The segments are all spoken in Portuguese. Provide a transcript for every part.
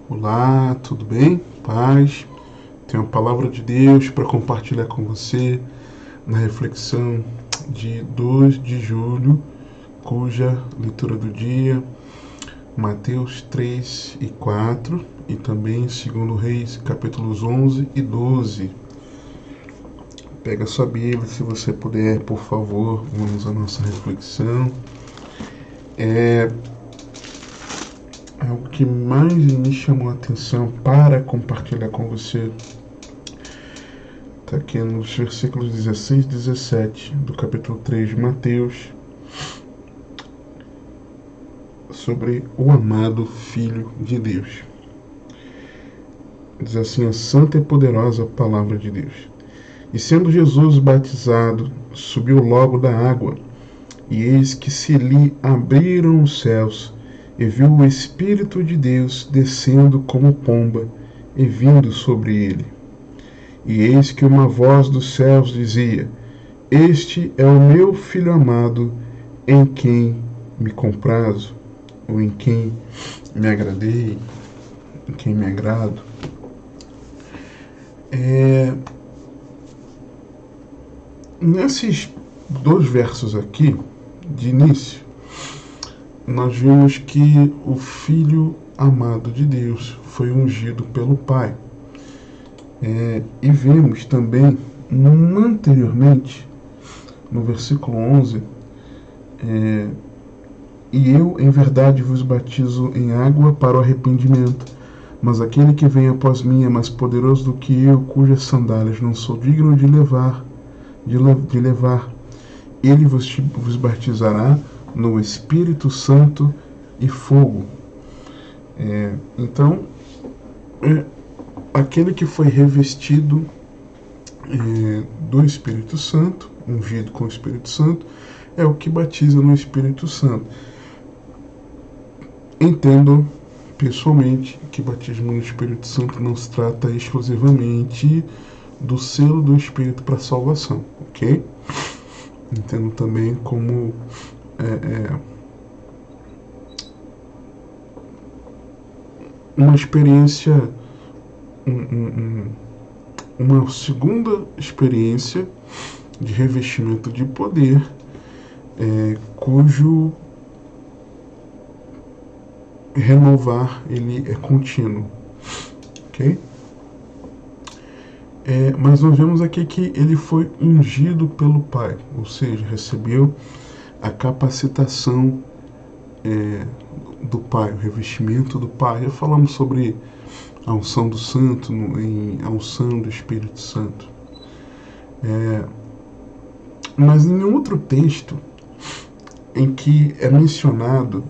Olá, tudo bem? Paz. Tenho a palavra de Deus para compartilhar com você na reflexão de 2 de julho, cuja leitura do dia, Mateus 3 e 4, e também 2 Reis, capítulos 11 e 12. Pega sua Bíblia, se você puder, por favor, vamos à nossa reflexão. O que mais me chamou a atenção para compartilhar com você está aqui nos versículos 16 e 17 do capítulo 3 de Mateus, sobre o amado Filho de Deus. Diz assim a santa e poderosa palavra de Deus. E sendo Jesus batizado, subiu logo da água, e eis que se lhe abriram os céus, e viu o Espírito de Deus descendo como pomba e vindo sobre ele. E eis que uma voz dos céus dizia: Este é o meu Filho amado, em quem me comprazo, ou em quem me agradei, em quem me agrado. Nesses 2 versos aqui, de início, nós vimos que o Filho amado de Deus foi ungido pelo Pai. E vemos também, anteriormente, no versículo 11, E eu, em verdade, vos batizo em água para o arrependimento, mas aquele que vem após mim é mais poderoso do que eu, cujas sandálias não sou digno de levar, ele vos batizará no Espírito Santo e fogo. Então, aquele que foi revestido do Espírito Santo, ungido com o Espírito Santo, é o que batiza no Espírito Santo. Entendo pessoalmente que batismo no Espírito Santo não se trata exclusivamente do selo do Espírito para a salvação, ok? Entendo também como uma experiência, uma segunda experiência de revestimento de poder, cujo renovar ele é contínuo, ok? Mas nós vemos aqui que ele foi ungido pelo Pai, ou seja, recebeu a capacitação do Pai, o revestimento do Pai. Já falamos sobre a unção do Santo, a unção do Espírito Santo. Mas em outro texto em que é mencionado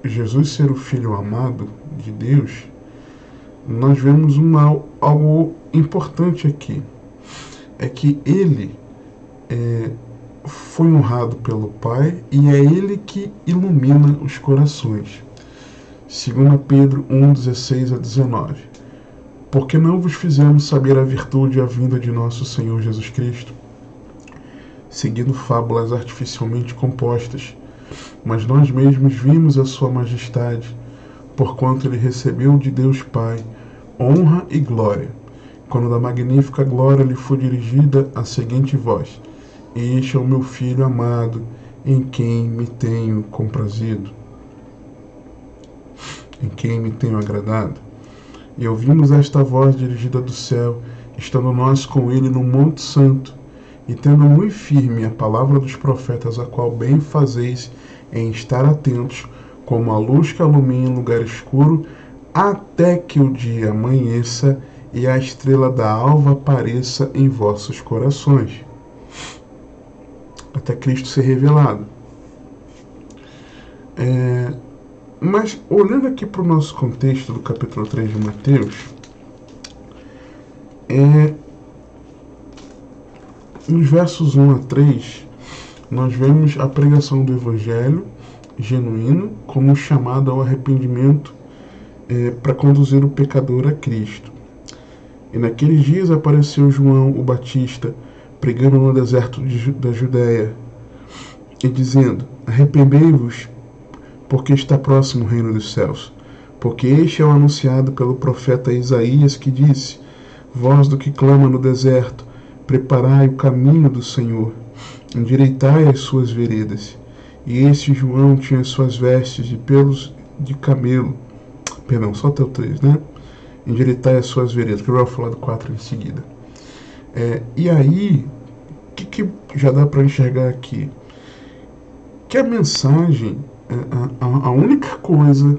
Jesus ser o Filho amado de Deus, nós vemos algo importante aqui. É que ele foi honrado pelo Pai e é ele que ilumina os corações. 2 Pedro 1, 16 a 19. Porque não vos fizemos saber a virtude e a vinda de nosso Senhor Jesus Cristo, seguindo fábulas artificialmente compostas, mas nós mesmos vimos a sua majestade, porquanto ele recebeu de Deus Pai honra e glória, quando da magnífica glória lhe foi dirigida a seguinte voz: Este é o meu Filho amado, em quem me tenho comprazido, em quem me tenho agradado. E ouvimos esta voz dirigida do céu, estando nós com ele no Monte Santo, e tendo muito firme a palavra dos profetas, a qual bem fazeis em estar atentos, como a luz que alumia em lugar escuro, até que o dia amanheça e a estrela da alva apareça em vossos corações, até Cristo ser revelado. Mas, olhando aqui para o nosso contexto do capítulo 3 de Mateus, nos versos 1 a 3, nós vemos a pregação do Evangelho genuíno como chamada ao arrependimento para conduzir o pecador a Cristo. E naqueles dias apareceu João o Batista pregando no deserto da Judéia e dizendo: Arrependei-vos, porque está próximo o reino dos céus. Porque este é o anunciado pelo profeta Isaías, que disse: voz do que clama no deserto, preparai o caminho do Senhor, endireitai as suas veredas. E este João tinha suas vestes de pelos de camelo. Perdão, só até o 3, né? Endireitai as suas veredas, que eu vou falar do 4 em seguida. E aí, o que já dá para enxergar aqui? Que a mensagem, a única coisa,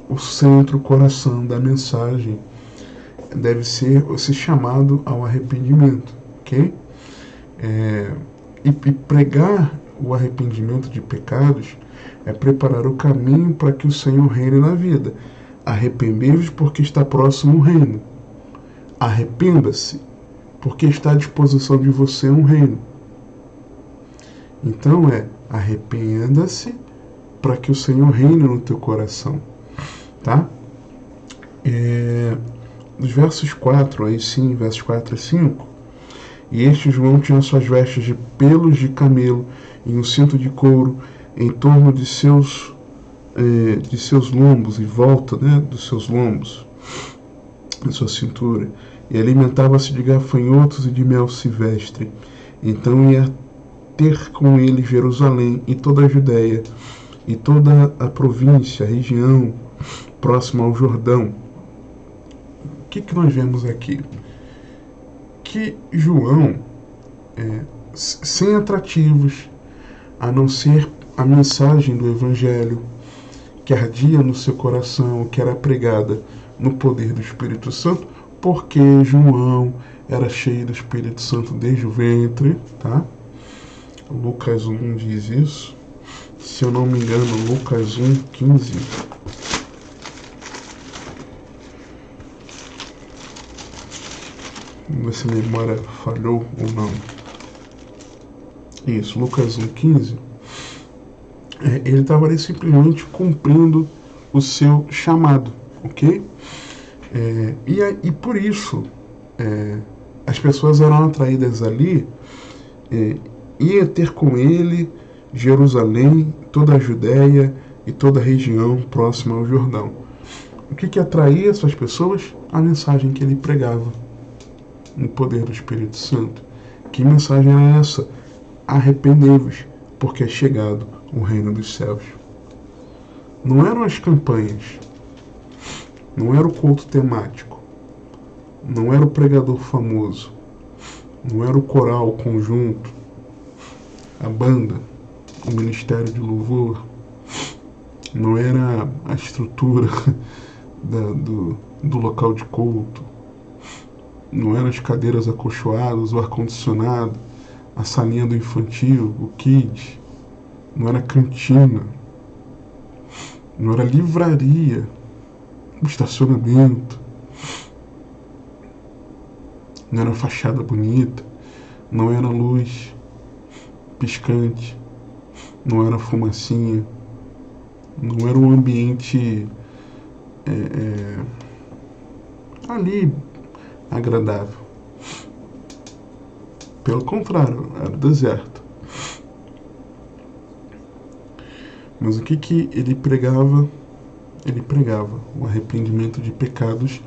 o centro, o coração da mensagem deve ser esse chamado ao arrependimento, ok? E pregar o arrependimento de pecados é preparar o caminho para que o Senhor reine na vida. Arrependei-vos porque está próximo o reino. Arrependa-se porque está à disposição de você um reino. Então arrependa-se para que o Senhor reine no teu coração, tá? Dos versos 4, aí sim, versos 4 e 5, e este João tinha suas vestes de pelos de camelo e um cinto de couro em torno de seus lombos, em volta, né, dos seus lombos, em sua cintura, e alimentava-se de gafanhotos e de mel silvestre. Então ia ter com ele Jerusalém e toda a Judéia e toda a província, a região próxima ao Jordão. O que nós vemos aqui? Que João, sem atrativos, a não ser a mensagem do Evangelho que ardia no seu coração, que era pregada no poder do Espírito Santo, porque João era cheio do Espírito Santo desde o ventre, tá? Lucas 1 diz isso. Se eu não me engano, Lucas 1, 15. Vamos ver se a memória falhou ou não. Isso, Lucas 1, 15. Ele estava ali simplesmente cumprindo o seu chamado, ok? E por isso as pessoas eram atraídas ali, ia ter com ele Jerusalém, toda a Judéia e toda a região próxima ao Jordão. O que atraía essas pessoas? A mensagem que ele pregava no poder do Espírito Santo. Que mensagem era essa? Arrependei-vos, porque é chegado o reino dos céus. Não eram as campanhas, não era o culto temático, não era o pregador famoso, não era o coral, o conjunto, a banda, o ministério de louvor, não era a estrutura do local de culto, não eram as cadeiras acolchoadas, o ar-condicionado, a salinha do infantil, o kids, não era cantina, não era livraria, o estacionamento, não era fachada bonita, não era luz piscante, não era fumacinha, não era um ambiente ali agradável. Pelo contrário, era o deserto. Mas o que ele pregava? Ele pregava o arrependimento de pecados,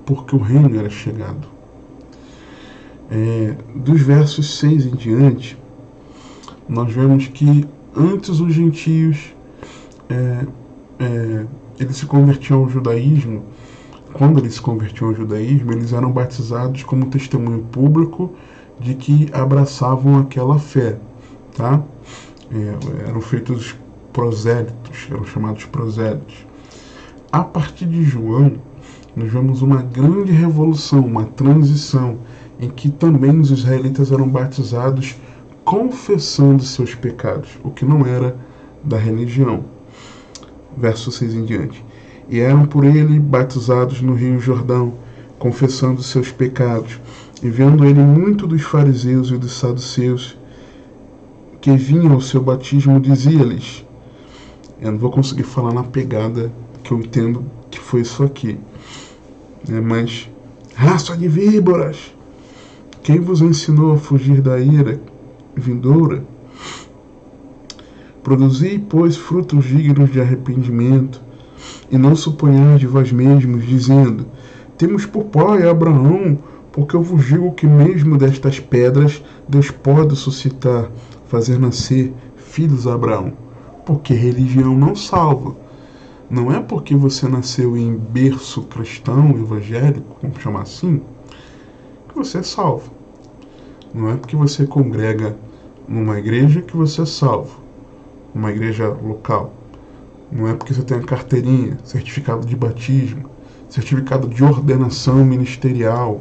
porque o reino era chegado. Dos versos 6 em diante, nós vemos que antes os gentios eles se convertiam ao judaísmo. Quando eles se convertiam ao judaísmo, eles eram batizados como testemunho público de que abraçavam aquela fé, tá? Eram feitos prosélitos, eram chamados prosélitos. A partir de João, nós vemos uma grande revolução, uma transição, em que também os israelitas eram batizados confessando seus pecados, o que não era da religião. Verso 6 em diante. E eram por ele batizados no rio Jordão, confessando seus pecados. E vendo ele muito dos fariseus e dos saduceus que vinham ao seu batismo, dizia-lhes, eu não vou conseguir falar na pegada que eu entendo que foi isso aqui, mas, raça de víboras, quem vos ensinou a fugir da ira vindoura? Produzi, pois, frutos dignos de arrependimento. E não suponhais de vós mesmos, dizendo: temos por pai Abraão, porque eu vos digo que mesmo destas pedras Deus pode suscitar, fazer nascer filhos a Abraão. Porque religião não salva. Não é porque você nasceu em berço cristão, evangélico, vamos chamar assim, que você é salvo. Não é porque você congrega numa igreja que você é salvo, numa igreja local. Não é porque você tem a carteirinha, certificado de batismo, certificado de ordenação ministerial.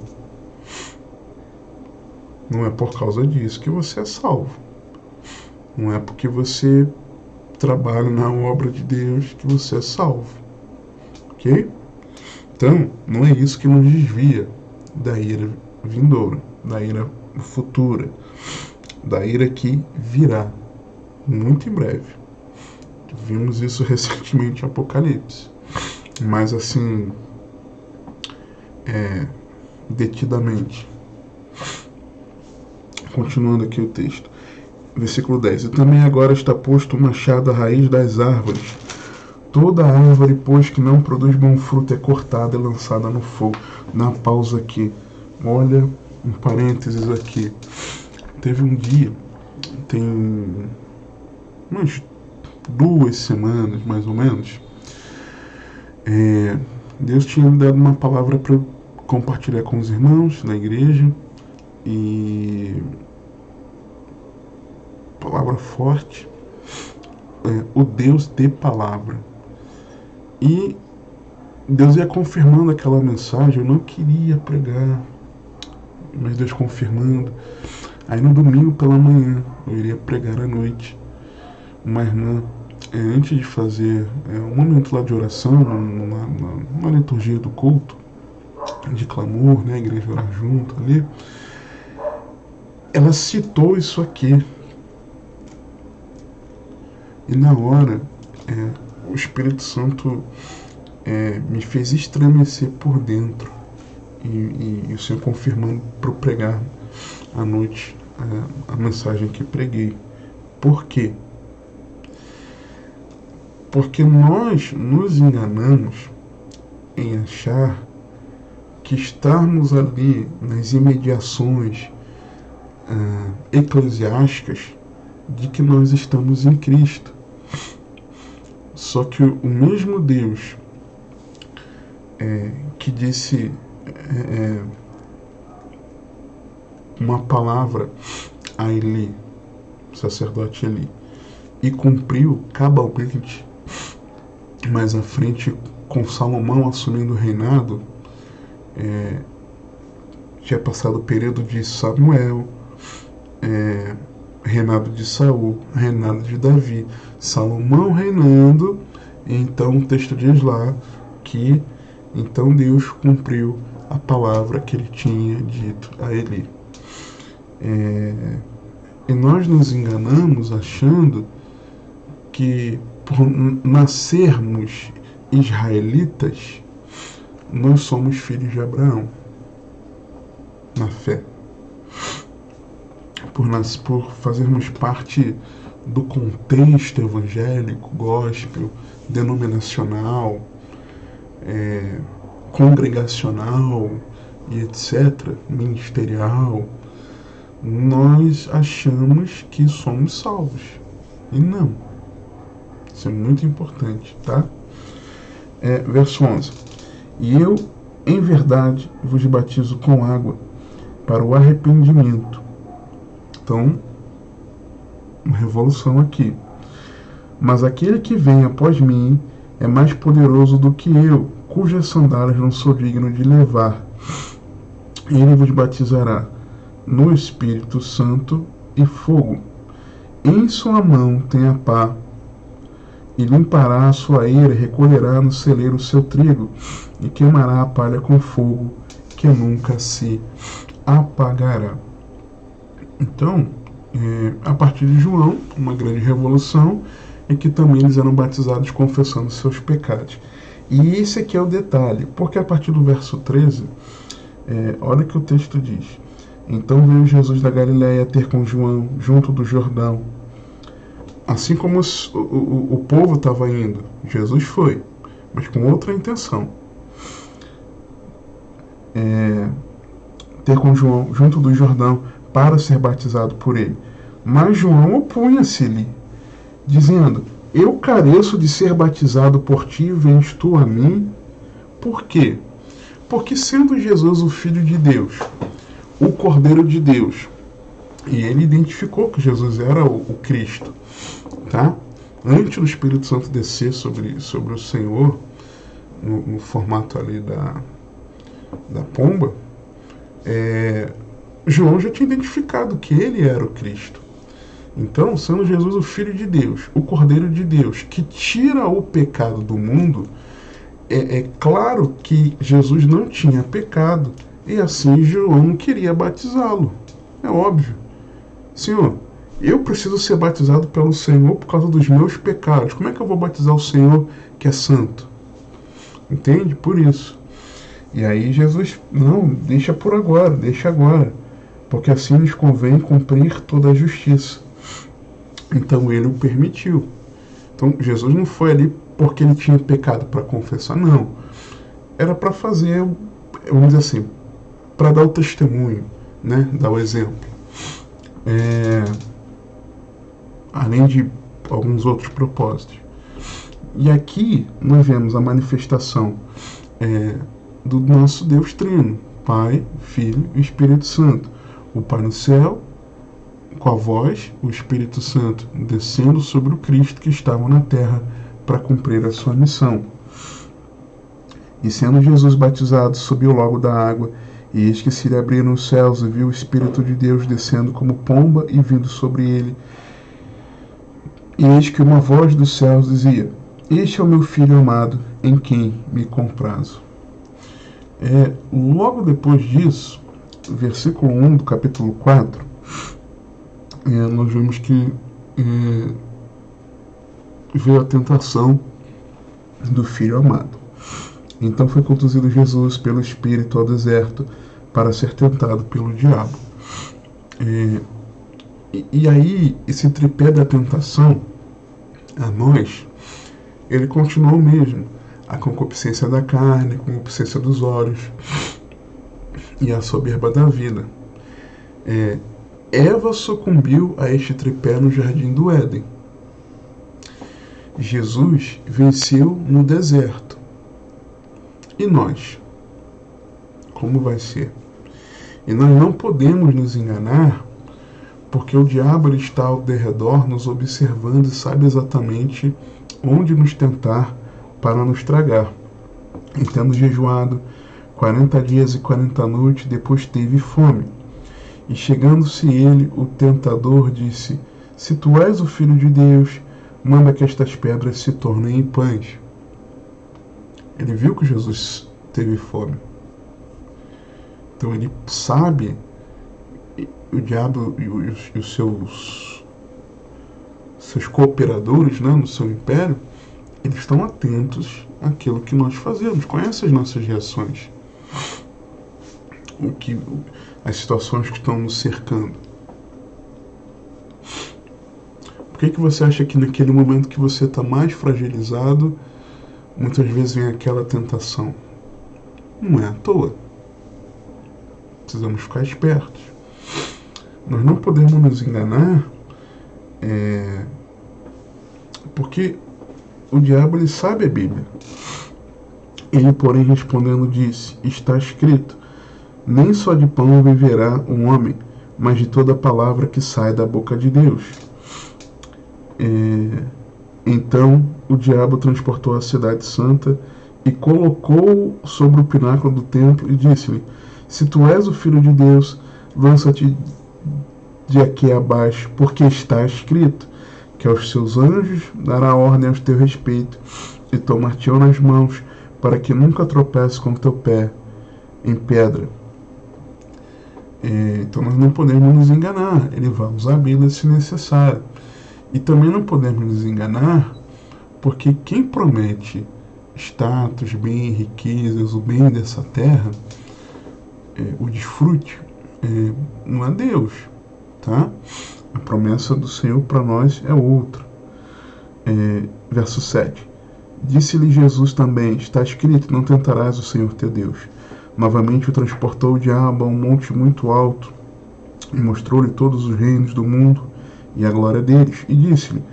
Não é por causa disso que você é salvo. Não é porque você trabalha na obra de Deus que você é salvo. Ok? Então, não é isso que nos desvia da ira vindoura, da ira futura, da ira que virá muito em breve. Vimos isso recentemente em Apocalipse, mas assim, detidamente. Continuando aqui o texto, versículo 10: e também agora está posto o machado à raiz das árvores. Toda árvore, pois, que não produz bom fruto é cortada e lançada no fogo. Dá uma pausa aqui. Olha, um parênteses aqui. Teve um dia, tem umas 2 semanas, mais ou menos, Deus tinha me dado uma palavra para eu compartilhar com os irmãos na igreja. E palavra forte, o Deus de palavra. E Deus ia confirmando aquela mensagem. Eu não queria pregar, mas Deus confirmando. Aí no domingo pela manhã eu iria pregar à noite. Uma irmã, antes de fazer um momento lá de oração, numa liturgia do culto, de clamor, né, a igreja orar junto ali, ela citou isso aqui. E na hora, o Espírito Santo me fez estremecer por dentro. E o Senhor confirmando para eu pregar à noite a mensagem que preguei. Por quê? Porque nós nos enganamos em achar que estarmos ali nas imediações eclesiásticas de que nós estamos em Cristo. Só que o mesmo Deus que disse uma palavra a Eli, sacerdote Eli, e cumpriu cabalmente mais à frente com Salomão assumindo o reinado, tinha passado o período de Samuel, reinado de Saul, reinado de Davi, Salomão reinando. E então o texto diz lá que então Deus cumpriu a palavra que ele tinha dito a Eli. E nós nos enganamos achando que por nascermos israelitas nós somos filhos de Abraão na fé. Por fazermos parte do contexto evangélico, gospel, denominacional, congregacional e etc., ministerial, nós achamos que somos salvos. E não. Isso é muito importante, tá? Verso 11. E eu, em verdade, vos batizo com água para o arrependimento. Então, uma revolução aqui. Mas aquele que vem após mim é mais poderoso do que eu, cujas sandálias não sou digno de levar. Ele vos batizará no Espírito Santo e fogo. Em sua mão tem a pá, e limpará a sua eira, e recolherá no celeiro o seu trigo, e queimará a palha com fogo, que nunca se apagará. Então, a partir de João, uma grande revolução é que também eles eram batizados confessando seus pecados. E esse aqui é o detalhe, porque a partir do verso 13, olha o que o texto diz. Então veio Jesus da Galiléia ter com João junto do Jordão. Assim como o povo estava indo, Jesus foi. mas com outra intenção. Ter com João junto do Jordão para ser batizado por ele. Mas João opunha-se-lhe, dizendo: eu careço de ser batizado por ti, vens tu a mim? Por quê? Porque sendo Jesus o Filho de Deus, o Cordeiro de Deus, e ele identificou que Jesus era o Cristo, tá? Antes do Espírito Santo descer sobre o Senhor, no formato ali da pomba, João já tinha identificado que ele era o Cristo. Então, sendo Jesus o Filho de Deus, o Cordeiro de Deus, que tira o pecado do mundo, é claro que Jesus não tinha pecado, e assim João não queria batizá-lo. É óbvio. Senhor, eu preciso ser batizado pelo Senhor por causa dos meus pecados. Como é que eu vou batizar o Senhor que é santo? Entende? Por isso. E aí Jesus, não, deixa por agora, deixa agora, porque assim nos convém cumprir toda a justiça. Então ele o permitiu. Então Jesus não foi ali porque ele tinha pecado para confessar, não. Era para fazer, vamos dizer assim, para dar o testemunho, né? Dar o exemplo. Além de alguns outros propósitos. E aqui nós vemos a manifestação do nosso Deus Trino, Pai, Filho e Espírito Santo. O Pai no céu, com a voz, o Espírito Santo descendo sobre o Cristo que estava na terra para cumprir a sua missão. E sendo Jesus batizado, subiu logo da água, e eis que se lhe abriram os céus, e viu o Espírito de Deus descendo como pomba e vindo sobre ele. E eis que uma voz dos céus dizia: este é o meu Filho amado, em quem me comprazo. Logo depois disso, versículo 1 do capítulo 4, nós vemos que veio a tentação do Filho amado. Então foi conduzido Jesus pelo Espírito ao deserto para ser tentado pelo diabo. E aí, esse tripé da tentação a nós, ele continuou mesmo. A concupiscência da carne, a concupiscência dos olhos e a soberba da vida. Eva sucumbiu a este tripé no jardim do Éden. Jesus venceu no deserto. E nós? Como vai ser? E nós não podemos nos enganar, porque o diabo ele está ao derredor nos observando e sabe exatamente onde nos tentar para nos tragar. E tendo jejuado 40 dias e 40 noites, depois teve fome. E chegando-se ele, o tentador, disse: se tu és o Filho de Deus, manda que estas pedras se tornem em pães. Ele viu que Jesus teve fome. Então ele sabe, o diabo e os seus cooperadores, né, no seu império, eles estão atentos àquilo que nós fazemos, conhecem as nossas reações, as situações que estão nos cercando. Por que você acha que naquele momento que você está mais fragilizado, muitas vezes vem aquela tentação? Não é à toa. Precisamos ficar espertos. Nós não podemos nos enganar, porque o diabo ele sabe a Bíblia. Ele, porém, respondendo, disse: está escrito, nem só de pão viverá um homem, mas de toda palavra que sai da boca de Deus. Então o diabo transportou a cidade santa e colocou sobre o pináculo do templo e disse-lhe: se tu és o Filho de Deus, lança-te de aqui abaixo, porque está escrito que aos seus anjos dará ordem ao teu respeito, e tomar-te-ão nas mãos, para que nunca tropece com o teu pé em pedra. Então nós não podemos nos enganar. Ele vai usar a Bíblia se necessário. E também não podemos nos enganar, porque quem promete status, bem, riquezas, o bem dessa terra, o desfrute, não é Deus, tá? A promessa do Senhor para nós é outra. Verso 7. Disse-lhe Jesus também: está escrito, não tentarás o Senhor teu Deus. Novamente o transportou o diabo a um monte muito alto e mostrou-lhe todos os reinos do mundo e a glória deles, e disse-lhe: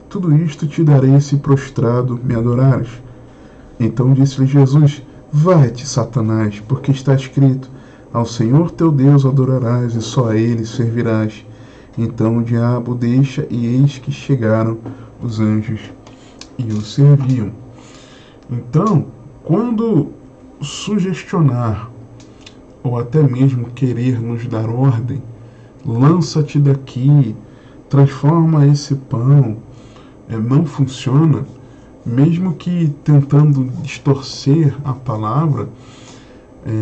tudo isto te darei se prostrado me adorares. Então disse-lhe Jesus: vai-te, Satanás, porque está escrito: ao Senhor teu Deus adorarás e só a ele servirás. Então o diabo deixa, e eis que chegaram os anjos e o serviam. Então, quando sugestionar ou até mesmo querer nos dar ordem, lança-te daqui, transforma esse pão, não funciona, mesmo que tentando distorcer a palavra,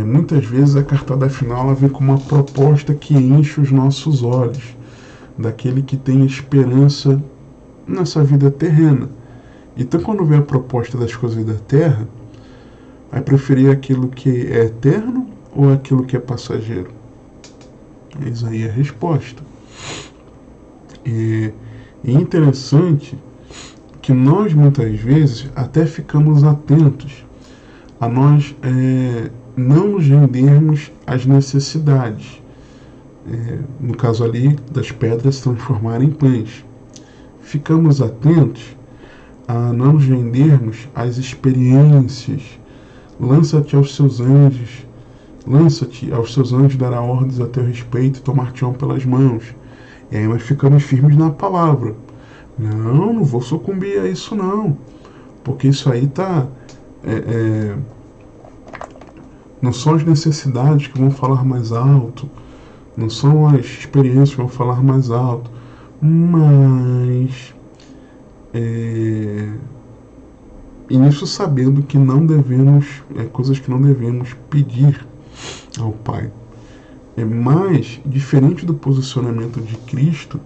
muitas vezes a cartada final ela vem com uma proposta que enche os nossos olhos, daquele que tem esperança nessa vida terrena. Então, quando vem a proposta das coisas da terra, vai preferir aquilo que é eterno ou aquilo que é passageiro? Eis aí a resposta. É interessante que nós, muitas vezes, até ficamos atentos a nós não nos rendermos às necessidades. No caso ali, das pedras se transformarem em pães. Ficamos atentos a não nos rendermos às experiências. Lança-te aos seus anjos, dará ordens a teu respeito e tomar-te-ão pelas mãos. E aí nós ficamos firmes na palavra. Não vou sucumbir a isso não, porque isso aí não são as necessidades que vão falar mais alto, não são as experiências que vão falar mais alto, mas e nisso sabendo que não devemos, coisas que não devemos pedir ao Pai. Mas, diferente do posicionamento de Cristo,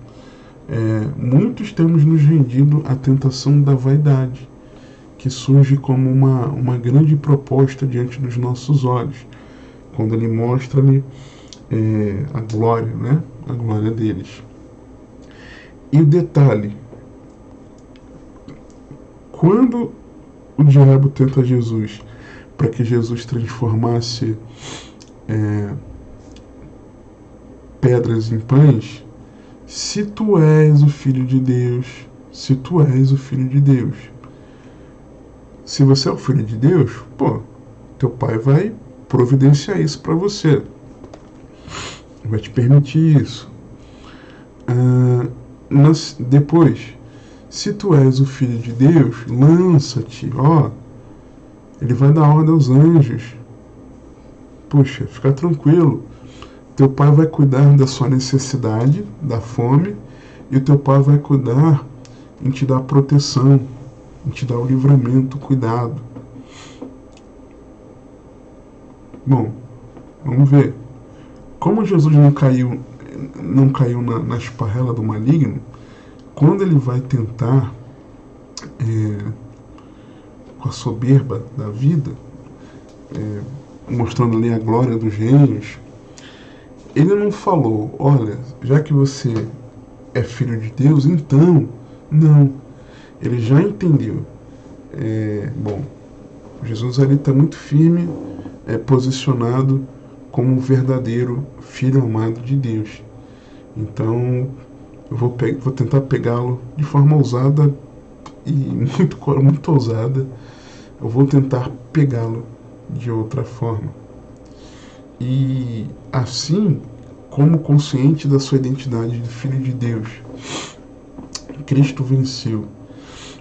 muitos temos nos rendido à tentação da vaidade, que surge como uma grande proposta diante dos nossos olhos, quando Ele mostra-lhe a glória, né? A glória deles. E o detalhe, quando o diabo tenta Jesus para que Jesus transformasse pedras em pães, se tu és o Filho de Deus, se tu és o Filho de Deus, se você é o Filho de Deus, teu Pai vai providenciar isso para você, vai te permitir isso. Mas depois, se tu és o Filho de Deus, lança-te, Ele vai dar ordem aos anjos. Puxa, fica tranquilo. Teu Pai vai cuidar da sua necessidade, da fome, e o teu Pai vai cuidar em te dar proteção, em te dar o livramento, o cuidado. Bom, vamos ver. Como Jesus não caiu na esparrela do maligno, quando ele vai tentar, com a soberba da vida, mostrando ali a glória dos reinos, ele não falou: olha, já que você é filho de Deus, então, não. Ele já entendeu. Jesus ali está muito firme, posicionado como um verdadeiro filho amado de Deus. Então, eu vou tentar pegá-lo de forma ousada e muito ousada. Eu vou tentar pegá-lo de outra forma. E assim, como consciente da sua identidade de Filho de Deus, Cristo venceu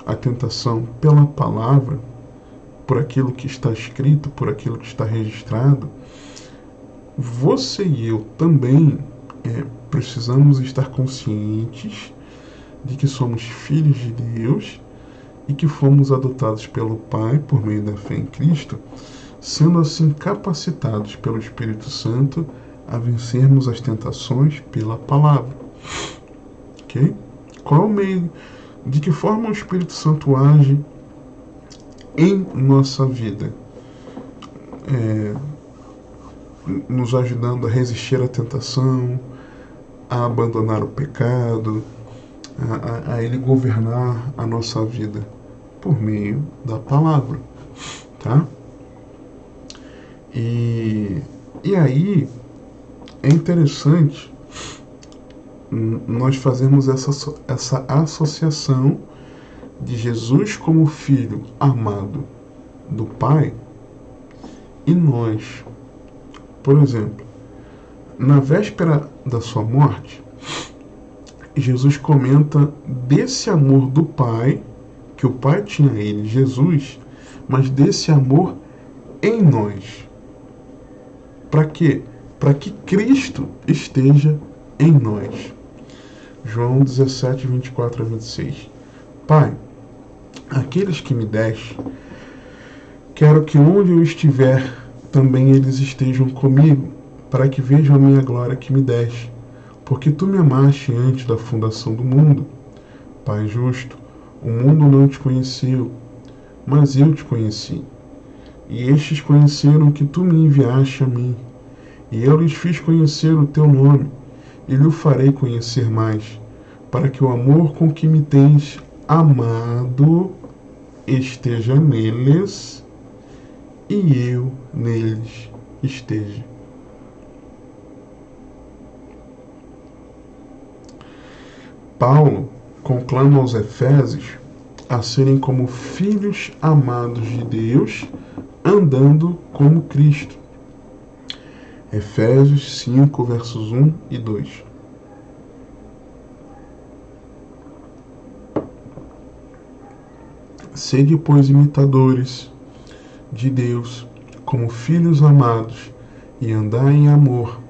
a tentação pela palavra, por aquilo que está escrito, por aquilo que está registrado. Você e eu também precisamos estar conscientes de que somos filhos de Deus e que fomos adotados pelo Pai por meio da fé em Cristo, sendo assim capacitados pelo Espírito Santo a vencermos as tentações pela palavra. Ok? Qual o meio? De que forma o Espírito Santo age em nossa vida? Nos ajudando a resistir à tentação, a abandonar o pecado, a Ele governar a nossa vida. por meio da palavra, tá? E aí é interessante nós fazermos essa associação de Jesus como filho amado do Pai e nós. Por exemplo, na véspera da sua morte, Jesus comenta desse amor do Pai, que o Pai tinha a ele, Jesus, mas desse amor em nós. Para quê? Para que Cristo esteja em nós. João 17, 24 a 26. Pai, aqueles que me deste, quero que onde eu estiver, também eles estejam comigo, para que vejam a minha glória que me deste, porque tu me amaste antes da fundação do mundo. Pai justo, o mundo não te conheceu, mas eu te conheci. E estes conheceram que tu me enviaste a mim, e eu lhes fiz conhecer o teu nome, e lhe farei conhecer mais, para que o amor com que me tens amado esteja neles, e eu neles esteja. Paulo conclama aos Efésios a serem como filhos amados de Deus, andando como Cristo. Efésios 5, versos 1 e 2. Sede, pois, imitadores de Deus, como filhos amados, e andai em amor,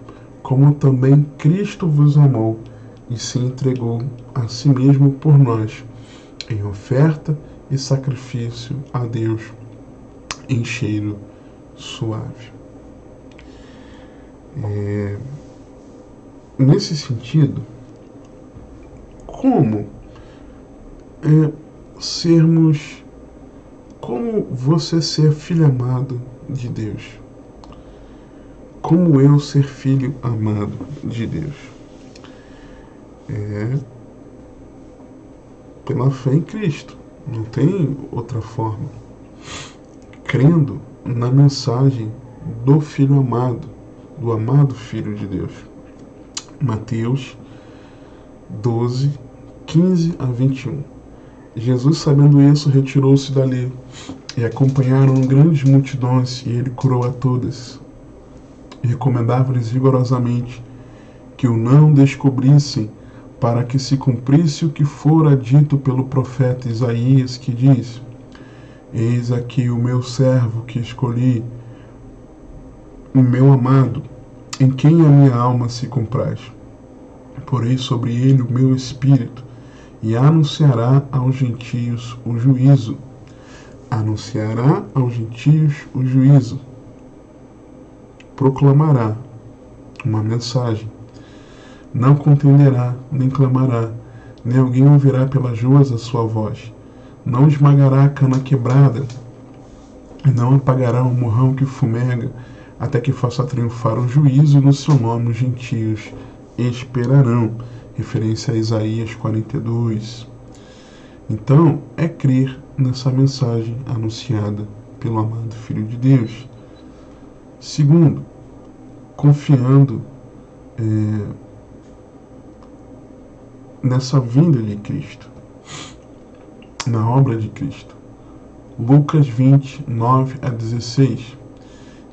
como também Cristo vos amou, e se entregou a si mesmo por nós, em oferta e sacrifício a Deus, em cheiro suave. Nesse sentido, como você ser filho amado de Deus? Como eu ser filho amado de Deus? Pela fé em Cristo. Não tem outra forma. Crendo na mensagem do Filho amado, do amado Filho de Deus. Mateus 12, 15 a 21. Jesus, sabendo isso, retirou-se dali, e acompanharam grandes multidões, e ele curou a todas. E recomendava-lhes rigorosamente que o não descobrissem, para que se cumprisse o que fora dito pelo profeta Isaías, que diz: Eis aqui o meu servo que escolhi, o meu amado, em quem a minha alma se compraz. Porei sobre ele o meu espírito, e anunciará aos gentios o juízo. Anunciará aos gentios o juízo. Proclamará uma mensagem. Não contenderá, nem clamará, nem alguém ouvirá pelas ruas a sua voz. Não esmagará a cana quebrada, e não apagará o morrão que fumega, até que faça triunfar o juízo, no seu nome os gentios esperarão. Referência a Isaías 42. Então, é crer nessa mensagem anunciada pelo amado Filho de Deus. Segundo, confiando nessa vinda de Cristo, na obra de Cristo. Lucas 20, 9 a 16.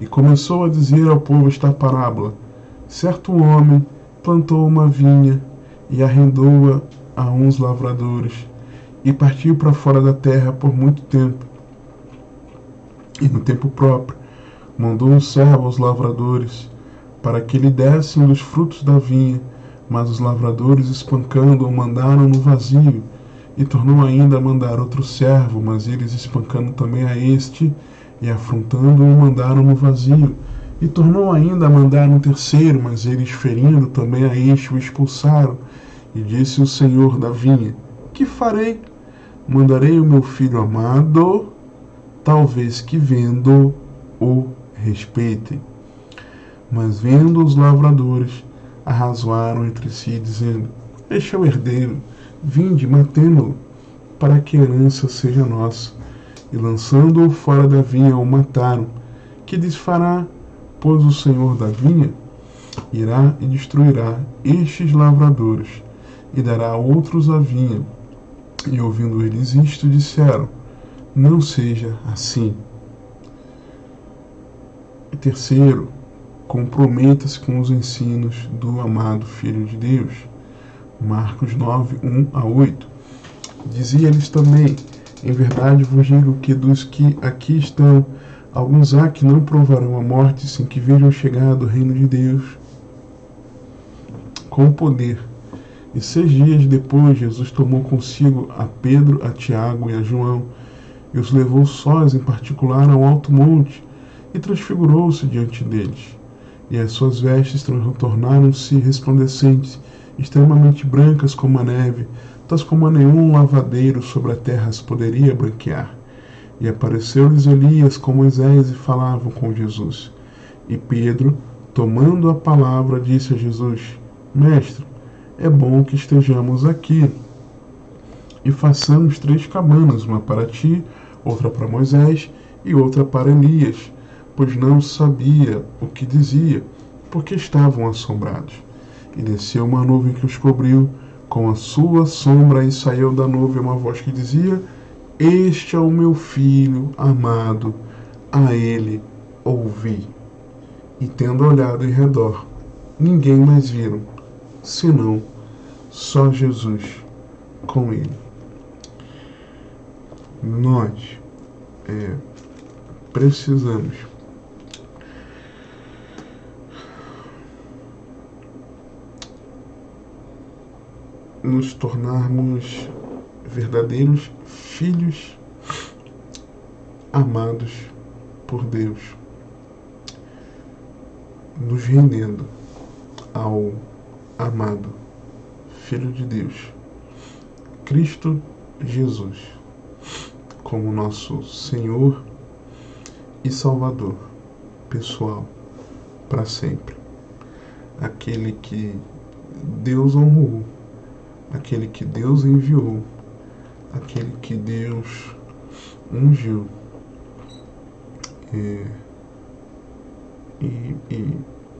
E começou a dizer ao povo esta parábola: certo homem plantou uma vinha e arrendou-a a uns lavradores, e partiu para fora da terra por muito tempo. E no tempo próprio mandou um servo aos lavradores, para que lhe dessem dos frutos da vinha. Mas os lavradores, espancando-o, mandaram-no vazio. E tornou ainda a mandar outro servo, mas eles, espancando também a este, e afrontando-o, mandaram-no vazio. E tornou ainda a mandar um terceiro, mas eles, ferindo também a este, o expulsaram. E disse o senhor da vinha: que farei? Mandarei o meu filho amado, talvez que vendo o respeitem. Mas vendo os lavradores, arrazoaram entre si, dizendo: este é o herdeiro, vinde, matemo-lo, para que a herança seja nossa. E lançando-o fora da vinha, o mataram. Que desfará, pois o Senhor da vinha? Irá e destruirá estes lavradores, e dará a outros a vinha. E ouvindo eles isto, disseram: não seja assim. E terceiro, comprometa-se com os ensinos do amado Filho de Deus. Marcos 9, 1-8. Dizia-lhes também: em verdade vos digo que dos que aqui estão, alguns há que não provarão a morte sem que vejam chegado o reino de Deus com poder. E 6 dias depois, Jesus tomou consigo a Pedro, a Tiago e a João, e os levou sós, em particular, ao alto monte, e transfigurou-se diante deles. E as suas vestes tornaram-se resplandecentes, extremamente brancas como a neve, tais como a nenhum lavadeiro sobre a terra as poderia branquear. E apareceu-lhes Elias com Moisés e falavam com Jesus. E Pedro, tomando a palavra, disse a Jesus: Mestre, é bom que estejamos aqui e façamos 3 cabanas, uma para ti, outra para Moisés e outra para Elias, pois não sabia o que dizia, porque estavam assombrados. E desceu uma nuvem que os cobriu com a sua sombra, e saiu da nuvem uma voz que dizia: Este é o meu filho amado, a ele ouvi. E tendo olhado em redor, ninguém mais viram, senão só Jesus com ele. Nós precisamos nos tornarmos verdadeiros filhos amados por Deus, nos rendendo ao amado Filho de Deus, Cristo Jesus, como nosso Senhor e Salvador pessoal para sempre. Aquele que Deus honrou, aquele que Deus enviou, aquele que Deus ungiu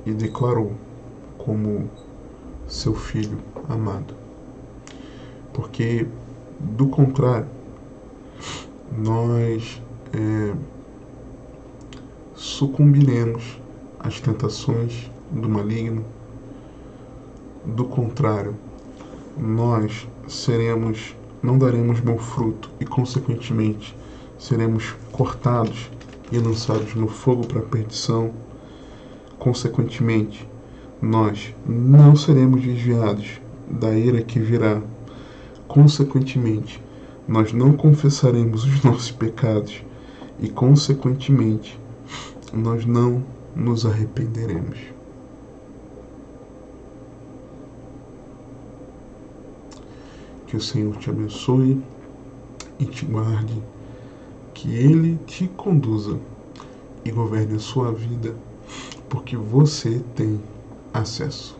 e declarou como seu filho amado. Porque, do contrário, nós sucumbiremos às tentações do maligno. Do contrário, nós não daremos bom fruto e, consequentemente, seremos cortados e lançados no fogo para a perdição. Consequentemente, nós não seremos desviados da ira que virá. Consequentemente, nós não confessaremos os nossos pecados e, consequentemente, nós não nos arrependeremos. Que o Senhor te abençoe e te guarde, que Ele te conduza e governe a sua vida, porque você tem acesso.